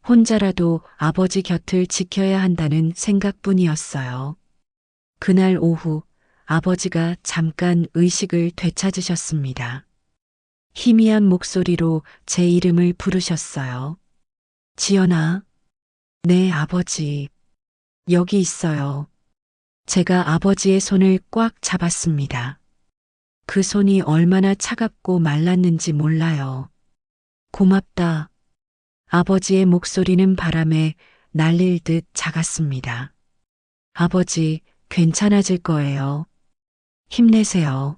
혼자라도 아버지 곁을 지켜야 한다는 생각뿐이었어요. 그날 오후 아버지가 잠깐 의식을 되찾으셨습니다. 희미한 목소리로 제 이름을 부르셨어요. 지연아. 네, 아버지. 여기 있어요. 제가 아버지의 손을 꽉 잡았습니다. 그 손이 얼마나 차갑고 말랐는지 몰라요. 고맙다. 아버지의 목소리는 바람에 날릴 듯 작았습니다. 아버지, 괜찮아질 거예요. 힘내세요.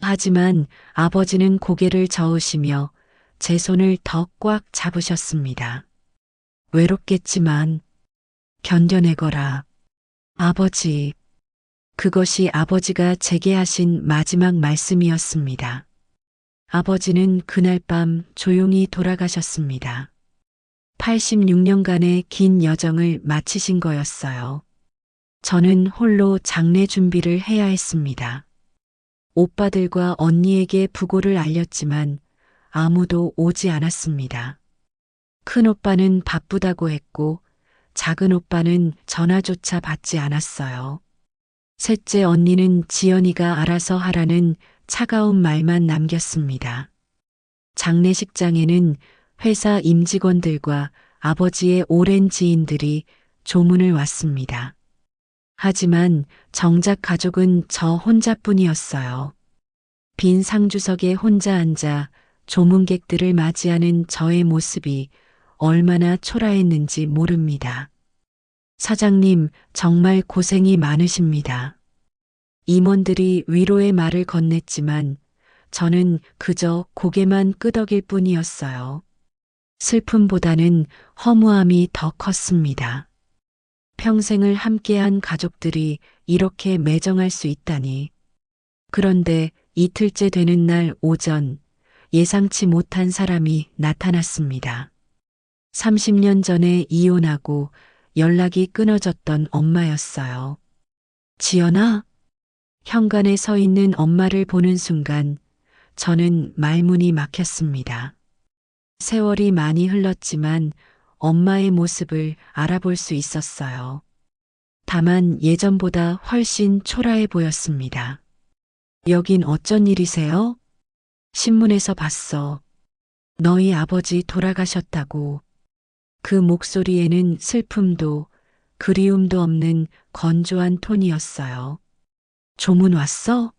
하지만 아버지는 고개를 저으시며 제 손을 더 꽉 잡으셨습니다. 외롭겠지만 견뎌내거라. 아버지. 그것이 아버지가 제게 하신 마지막 말씀이었습니다. 아버지는 그날 밤 조용히 돌아가셨습니다. 86년간의 긴 여정을 마치신 거였어요. 저는 홀로 장례 준비를 해야 했습니다. 오빠들과 언니에게 부고를 알렸지만 아무도 오지 않았습니다. 큰 오빠는 바쁘다고 했고 작은 오빠는 전화조차 받지 않았어요. 셋째 언니는 지연이가 알아서 하라는 차가운 말만 남겼습니다. 장례식장에는 회사 임직원들과 아버지의 오랜 지인들이 조문을 왔습니다. 하지만 정작 가족은 저 혼자뿐이었어요. 빈 상주석에 혼자 앉아 조문객들을 맞이하는 저의 모습이 얼마나 초라했는지 모릅니다. 사장님, 정말 고생이 많으십니다. 임원들이 위로의 말을 건넸지만 저는 그저 고개만 끄덕일 뿐이었어요. 슬픔보다는 허무함이 더 컸습니다. 평생을 함께한 가족들이 이렇게 매정할 수 있다니. 그런데 이틀째 되는 날 오전, 예상치 못한 사람이 나타났습니다. 30년 전에 이혼하고 연락이 끊어졌던 엄마였어요. 지연아? 현관에 서 있는 엄마를 보는 순간 저는 말문이 막혔습니다. 세월이 많이 흘렀지만 엄마의 모습을 알아볼 수 있었어요. 다만 예전보다 훨씬 초라해 보였습니다. 여긴 어쩐 일이세요? 신문에서 봤어. 너희 아버지 돌아가셨다고. 그 목소리에는 슬픔도 그리움도 없는 건조한 톤이었어요. 조문 왔어?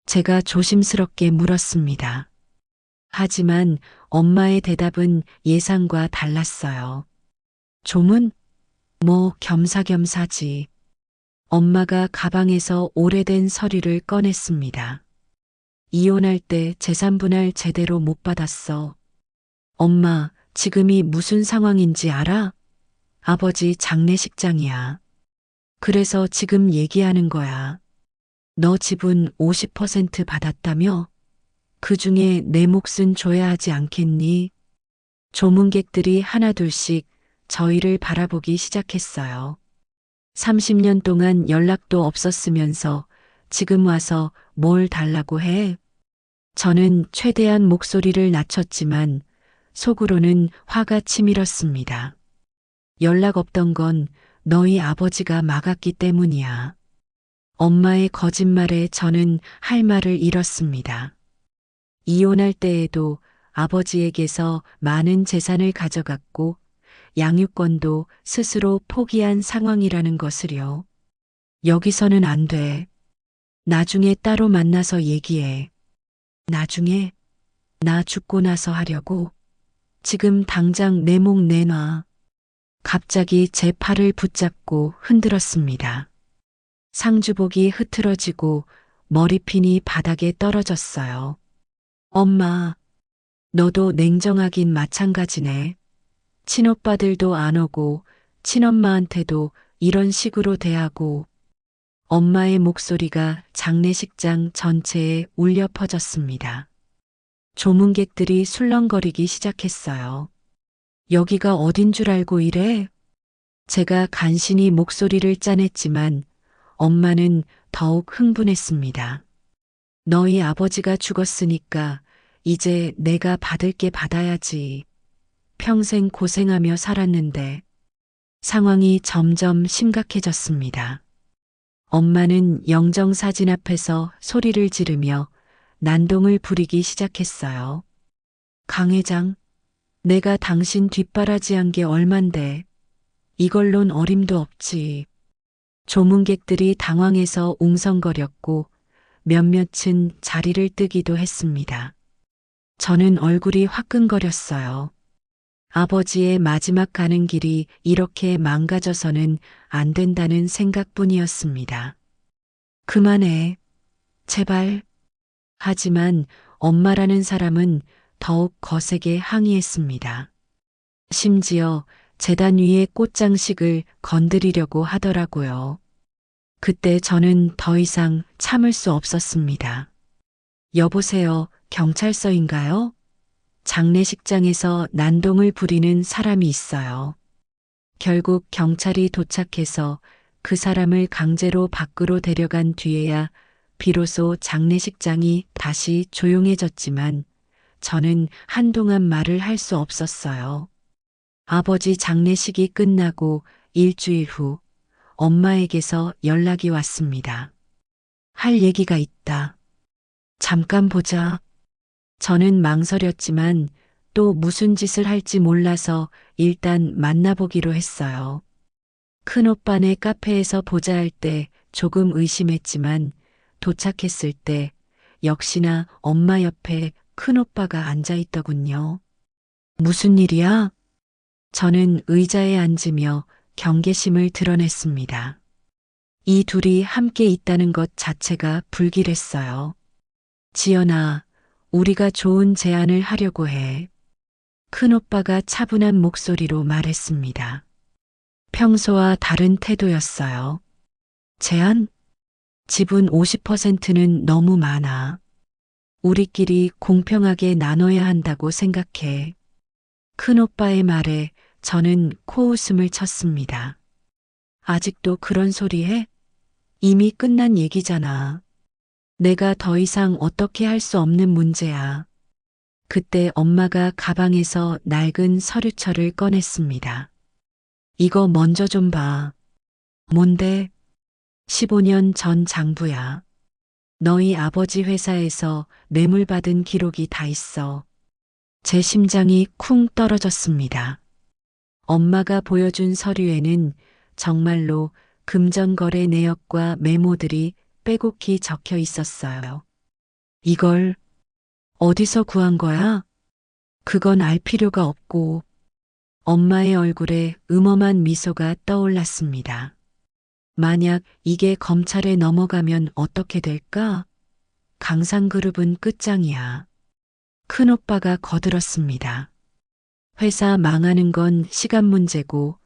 제가 조심스럽게 물었습니다. 하지만 엄마의 대답은 예상과 달랐어요. 조문? 뭐 겸사겸사지. 엄마가 가방에서 오래된 서류를 꺼냈습니다. 이혼할 때 재산 분할 제대로 못 받았어. 엄마, 지금이 무슨 상황인지 알아? 아버지 장례식장이야. 그래서 지금 얘기하는 거야. 너 지분 50% 받았다며? 그 중에 내 몫은 줘야 하지 않겠니? 조문객들이 하나둘씩 저희를 바라보기 시작했어요. 30년 동안 연락도 없었으면서 지금 와서 뭘 달라고 해? 저는 최대한 목소리를 낮췄지만 속으로는 화가 치밀었습니다. 연락 없던 건 너희 아버지가 막았기 때문이야. 엄마의 거짓말에 저는 할 말을 잃었습니다. 이혼할 때에도 아버지에게서 많은 재산을 가져갔고 양육권도 스스로 포기한 상황이라는 것을요. 여기서는 안 돼. 나중에 따로 만나서 얘기해. 나중에 나 죽고 나서 하려고. 지금 당장 내 목 내놔. 갑자기 제 팔을 붙잡고 흔들었습니다. 상주복이 흐트러지고 머리핀이 바닥에 떨어졌어요. 엄마, 너도 냉정하긴 마찬가지네. 친오빠들도 안 오고 친엄마한테도 이런 식으로 대하고. 엄마의 목소리가 장례식장 전체에 울려 퍼졌습니다. 조문객들이 술렁거리기 시작했어요. 여기가 어딘 줄 알고 이래? 제가 간신히 목소리를 짜냈지만 엄마는 더욱 흥분했습니다. 너희 아버지가 죽었으니까 이제 내가 받을 게 받아야지. 평생 고생하며 살았는데. 상황이 점점 심각해졌습니다. 엄마는 영정사진 앞에서 소리를 지르며 난동을 부리기 시작했어요. 강 회장, 내가 당신 뒷바라지한 게 얼만데 이걸론 어림도 없지. 조문객들이 당황해서 웅성거렸고 몇몇은 자리를 뜨기도 했습니다. 저는 얼굴이 화끈거렸어요. 아버지의 마지막 가는 길이 이렇게 망가져서는 안 된다는 생각뿐이었습니다. 그만해. 제발. 하지만 엄마라는 사람은 더욱 거세게 항의했습니다. 심지어 제단 위의 꽃장식을 건드리려고 하더라고요. 그때 저는 더 이상 참을 수 없었습니다. 여보세요, 경찰서인가요? 장례식장에서 난동을 부리는 사람이 있어요. 결국 경찰이 도착해서 그 사람을 강제로 밖으로 데려간 뒤에야 비로소 장례식장이 다시 조용해졌지만 저는 한동안 말을 할 수 없었어요. 아버지 장례식이 끝나고 일주일 후 엄마에게서 연락이 왔습니다. 할 얘기가 있다. 잠깐 보자. 저는 망설였지만 또 무슨 짓을 할지 몰라서 일단 만나보기로 했어요. 큰오빠네 카페에서 보자 할 때 조금 의심했지만 도착했을 때 역시나 엄마 옆에 큰오빠가 앉아 있더군요. 무슨 일이야? 저는 의자에 앉으며 경계심을 드러냈습니다. 이 둘이 함께 있다는 것 자체가 불길했어요. 지연아, 우리가 좋은 제안을 하려고 해. 큰오빠가 차분한 목소리로 말했습니다. 평소와 다른 태도였어요. 제안? 지분 50%는 너무 많아. 우리끼리 공평하게 나눠야 한다고 생각해. 큰오빠의 말에 저는 코웃음을 쳤습니다. 아직도 그런 소리 해? 이미 끝난 얘기잖아. 내가 더 이상 어떻게 할 수 없는 문제야. 그때 엄마가 가방에서 낡은 서류철을 꺼냈습니다. 이거 먼저 좀 봐. 뭔데? 15년 전 장부야. 너희 아버지 회사에서 뇌물 받은 기록이 다 있어. 제 심장이 쿵 떨어졌습니다. 엄마가 보여준 서류에는 정말로 금전거래 내역과 메모들이 빼곡히 적혀 있었어요. 이걸 어디서 구한 거야? 그건 알 필요가 없고 엄마의 얼굴에 음험한 미소가 떠올랐습니다. 만약 이게 검찰에 넘어가면 어떻게 될까? 강상그룹은 끝장이야. 큰오빠가 거들었습니다. 회사 망하는 건 시간 문제고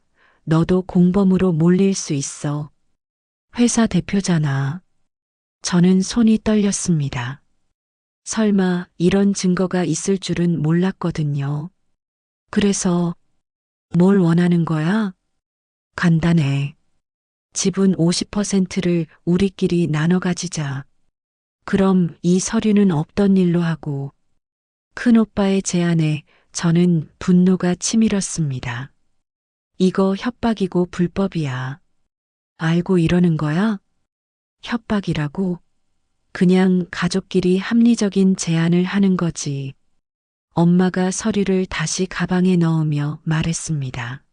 너도 공범으로 몰릴 수 있어. 회사 대표잖아. 저는 손이 떨렸습니다. 설마 이런 증거가 있을 줄은 몰랐거든요. 그래서 뭘 원하는 거야? 간단해. 지분 50%를 우리끼리 나눠 가지자. 그럼 이 서류는 없던 일로 하고. 큰오빠의 제안에 저는 분노가 치밀었습니다. 이거 협박이고 불법이야. 알고 이러는 거야? 협박이라고? 그냥 가족끼리 합리적인 제안을 하는 거지. 엄마가 서류를 다시 가방에 넣으며 말했습니다.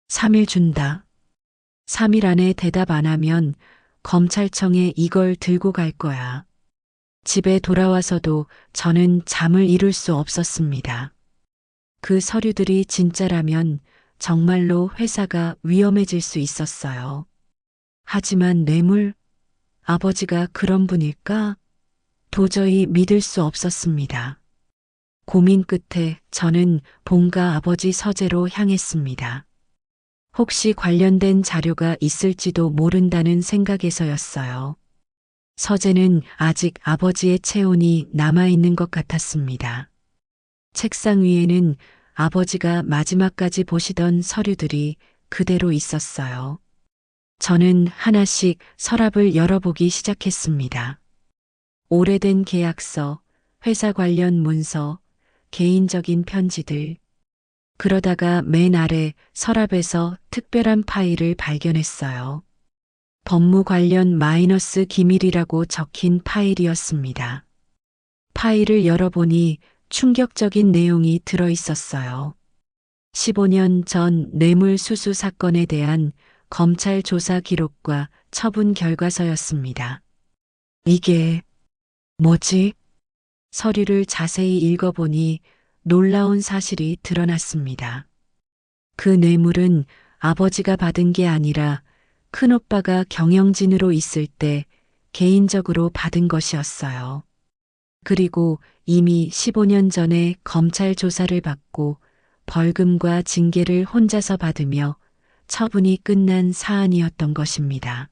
3일 준다. 3일 안에 대답 안 하면 검찰청에 이걸 들고 갈 거야. 집에 돌아와서도 저는 잠을 이룰 수 없었습니다. 그 서류들이 진짜라면 정말로 회사가 위험해질 수 있었어요. 하지만 뇌물? 아버지가 그런 분일까? 도저히 믿을 수 없었습니다. 고민 끝에 저는 본가 아버지 서재로 향했습니다. 혹시 관련된 자료가 있을지도 모른다는 생각에서였어요. 서재는 아직 아버지의 체온이 남아있는 것 같았습니다. 책상 위에는 아버지가 마지막까지 보시던 서류들이 그대로 있었어요. 저는 하나씩 서랍을 열어보기 시작했습니다. 오래된 계약서, 회사 관련 문서, 개인적인 편지들. 그러다가 맨 아래 서랍에서 특별한 파일을 발견했어요. 법무 관련 마이너스 기밀이라고 적힌 파일이었습니다. 파일을 열어보니 충격적인 내용이 들어 있었어요. 15년 전 뇌물수수 사건에 대한 검찰 조사 기록과 처분 결과서였습니다. 이게 뭐지? 서류를 자세히 읽어보니 놀라운 사실이 드러났습니다. 그 뇌물은 아버지가 받은 게 아니라 큰오빠가 경영진으로 있을 때 개인적으로 받은 것이었어요. 그리고 이미 15년 전에 검찰 조사를 받고 벌금과 징계를 혼자서 받으며 처분이 끝난 사안이었던 것입니다.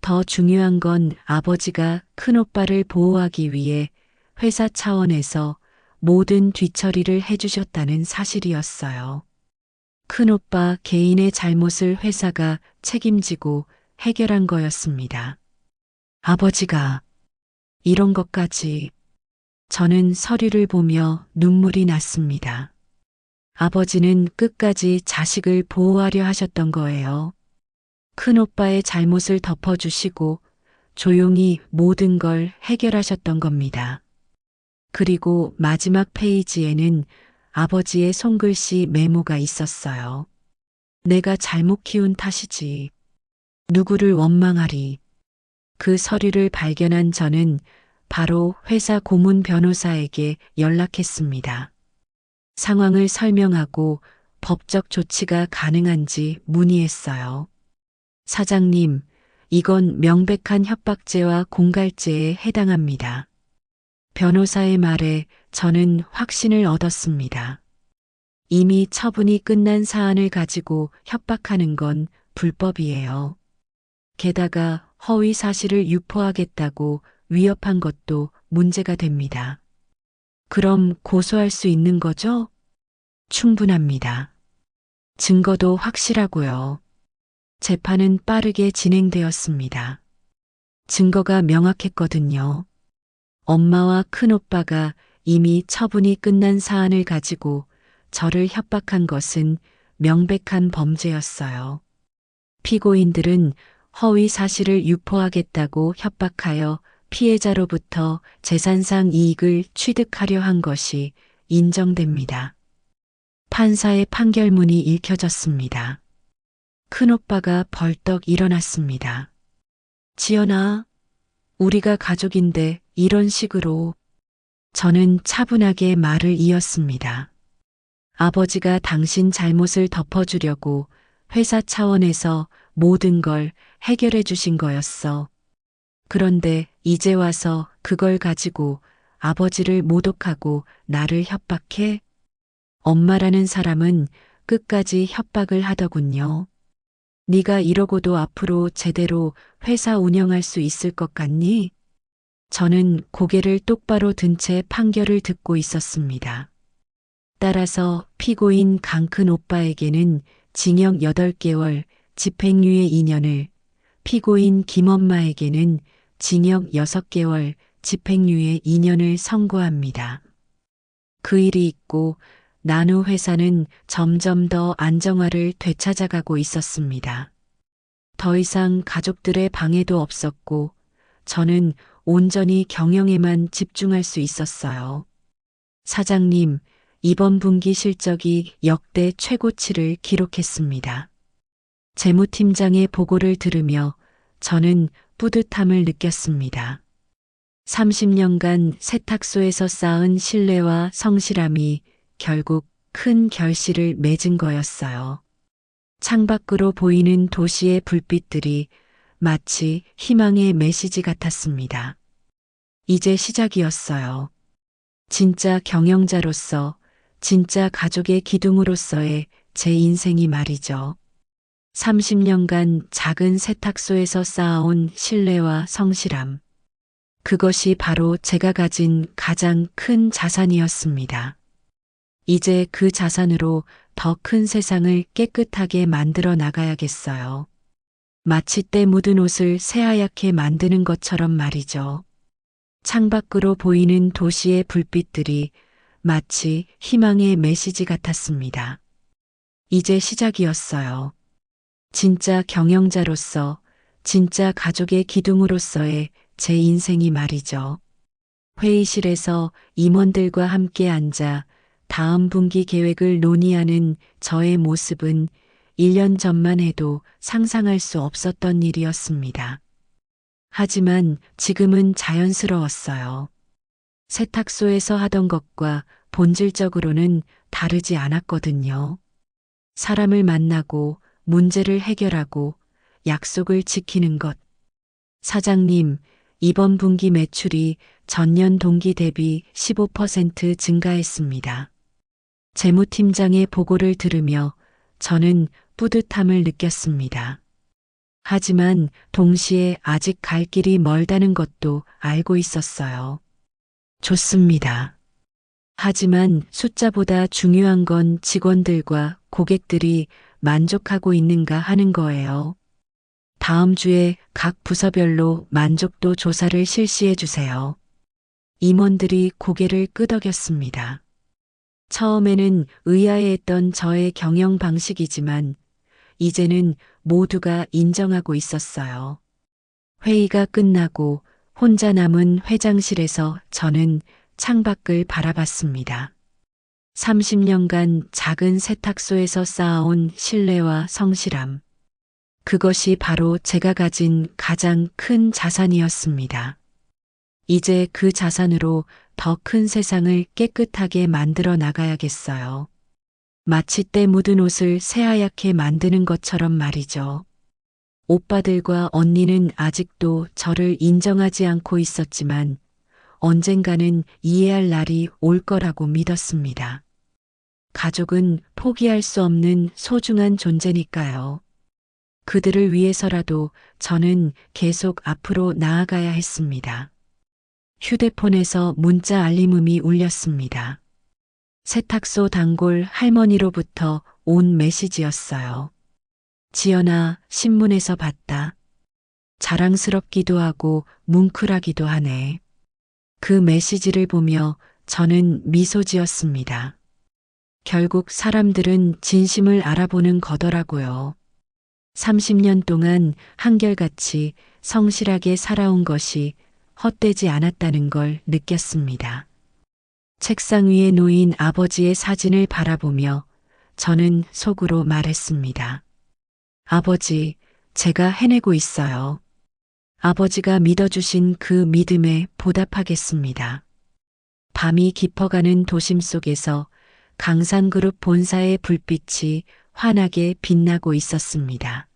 더 중요한 건 아버지가 큰오빠를 보호하기 위해 회사 차원에서 모든 뒤처리를 해주셨다는 사실이었어요. 큰오빠 개인의 잘못을 회사가 책임지고 해결한 거였습니다. 아버지가 이런 것까지. 저는 서류를 보며 눈물이 났습니다. 아버지는 끝까지 자식을 보호하려 하셨던 거예요. 큰오빠의 잘못을 덮어주시고 조용히 모든 걸 해결하셨던 겁니다. 그리고 마지막 페이지에는 아버지의 손글씨 메모가 있었어요. 내가 잘못 키운 탓이지. 누구를 원망하리. 그 서류를 발견한 저는 바로 회사 고문 변호사에게 연락했습니다. 상황을 설명하고 법적 조치가 가능한지 문의했어요. 사장님, 이건 명백한 협박죄와 공갈죄에 해당합니다. 변호사의 말에 저는 확신을 얻었습니다. 이미 처분이 끝난 사안을 가지고 협박하는 건 불법이에요. 게다가 허위 사실을 유포하겠다고 위협한 것도 문제가 됩니다. 그럼 고소할 수 있는 거죠? 충분합니다. 증거도 확실하고요. 재판은 빠르게 진행되었습니다. 증거가 명확했거든요. 엄마와 큰오빠가 이미 처분이 끝난 사안을 가지고 저를 협박한 것은 명백한 범죄였어요. 피고인들은 허위 사실을 유포하겠다고 협박하여 피해자로부터 재산상 이익을 취득하려 한 것이 인정됩니다. 판사의 판결문이 읽혀졌습니다. 큰오빠가 벌떡 일어났습니다. 지연아, 우리가 가족인데 이런 식으로. 저는 차분하게 말을 이었습니다. 아버지가 당신 잘못을 덮어주려고 회사 차원에서 모든 걸 해결해 주신 거였어. 그런데 이제 와서 그걸 가지고 아버지를 모독하고 나를 협박해? 엄마라는 사람은 끝까지 협박을 하더군요. 네가 이러고도 앞으로 제대로 회사 운영할 수 있을 것 같니? 저는 고개를 똑바로 든 채 판결을 듣고 있었습니다. 따라서 피고인 강큰 오빠에게는 징역 8개월, 집행유예 2년을, 피고인 김엄마에게는 징역 6개월, 집행유예 2년을 선고합니다. 그 일이 있고 난 후 회사는 점점 더 안정화를 되찾아가고 있었습니다. 더 이상 가족들의 방해도 없었고 저는 온전히 경영에만 집중할 수 있었어요. 사장님, 이번 분기 실적이 역대 최고치를 기록했습니다. 재무팀장의 보고를 들으며 저는 뿌듯함을 느꼈습니다. 30년간 세탁소에서 쌓은 신뢰와 성실함이 결국 큰 결실을 맺은 거였어요. 창밖으로 보이는 도시의 불빛들이 마치 희망의 메시지 같았습니다. 이제 시작이었어요. 진짜 경영자로서, 진짜 가족의 기둥으로서의 제 인생이 말이죠. 30년간 작은 세탁소에서 쌓아온 신뢰와 성실함. 그것이 바로 제가 가진 가장 큰 자산이었습니다. 이제 그 자산으로 더 큰 세상을 깨끗하게 만들어 나가야겠어요. 마취 때 묻은 옷을 새하얗게 만드는 것처럼 말이죠. 창밖으로 보이는 도시의 불빛들이 마치 희망의 메시지 같았습니다. 이제 시작이었어요. 진짜 경영자로서, 진짜 가족의 기둥으로서의 제 인생이 말이죠. 회의실에서 임원들과 함께 앉아 다음 분기 계획을 논의하는 저의 모습은 1년 전만 해도 상상할 수 없었던 일이었습니다. 하지만 지금은 자연스러웠어요. 세탁소에서 하던 것과 본질적으로는 다르지 않았거든요. 사람을 만나고 문제를 해결하고 약속을 지키는 것. 사장님, 이번 분기 매출이 전년 동기 대비 15% 증가했습니다. 재무팀장의 보고를 들으며 저는 뿌듯함을 느꼈습니다. 하지만 동시에 아직 갈 길이 멀다는 것도 알고 있었어요. 좋습니다. 하지만 숫자보다 중요한 건 직원들과 고객들이 만족하고 있는가 하는 거예요. 다음 주에 각 부서별로 만족도 조사를 실시해 주세요. 임원들이 고개를 끄덕였습니다. 처음에는 의아해했던 저의 경영 방식이지만 이제는 모두가 인정하고 있었어요. 회의가 끝나고 혼자 남은 회장실에서 저는 창밖을 바라봤습니다. 30년간 작은 세탁소에서 쌓아온 신뢰와 성실함. 그것이 바로 제가 가진 가장 큰 자산이었습니다. 이제 그 자산으로 더 큰 세상을 깨끗하게 만들어 나가야겠어요. 마취 때 묻은 옷을 새하얗게 만드는 것처럼 말이죠. 오빠들과 언니는 아직도 저를 인정하지 않고 있었지만 언젠가는 이해할 날이 올 거라고 믿었습니다. 가족은 포기할 수 없는 소중한 존재니까요. 그들을 위해서라도 저는 계속 앞으로 나아가야 했습니다. 휴대폰에서 문자 알림음이 울렸습니다. 세탁소 단골 할머니로부터 온 메시지였어요. 지연아, 신문에서 봤다. 자랑스럽기도 하고 뭉클하기도 하네. 그 메시지를 보며 저는 미소 지었습니다. 결국 사람들은 진심을 알아보는 거더라고요. 30년 동안 한결같이 성실하게 살아온 것이 헛되지 않았다는 걸 느꼈습니다. 책상 위에 놓인 아버지의 사진을 바라보며 저는 속으로 말했습니다. 아버지, 제가 해내고 있어요. 아버지가 믿어주신 그 믿음에 보답하겠습니다. 밤이 깊어가는 도심 속에서 강산그룹 본사의 불빛이 환하게 빛나고 있었습니다.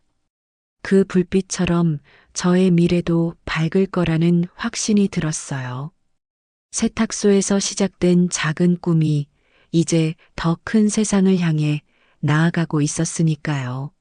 그 불빛처럼 저의 미래도 밝을 거라는 확신이 들었어요. 세탁소에서 시작된 작은 꿈이 이제 더 큰 세상을 향해 나아가고 있었으니까요.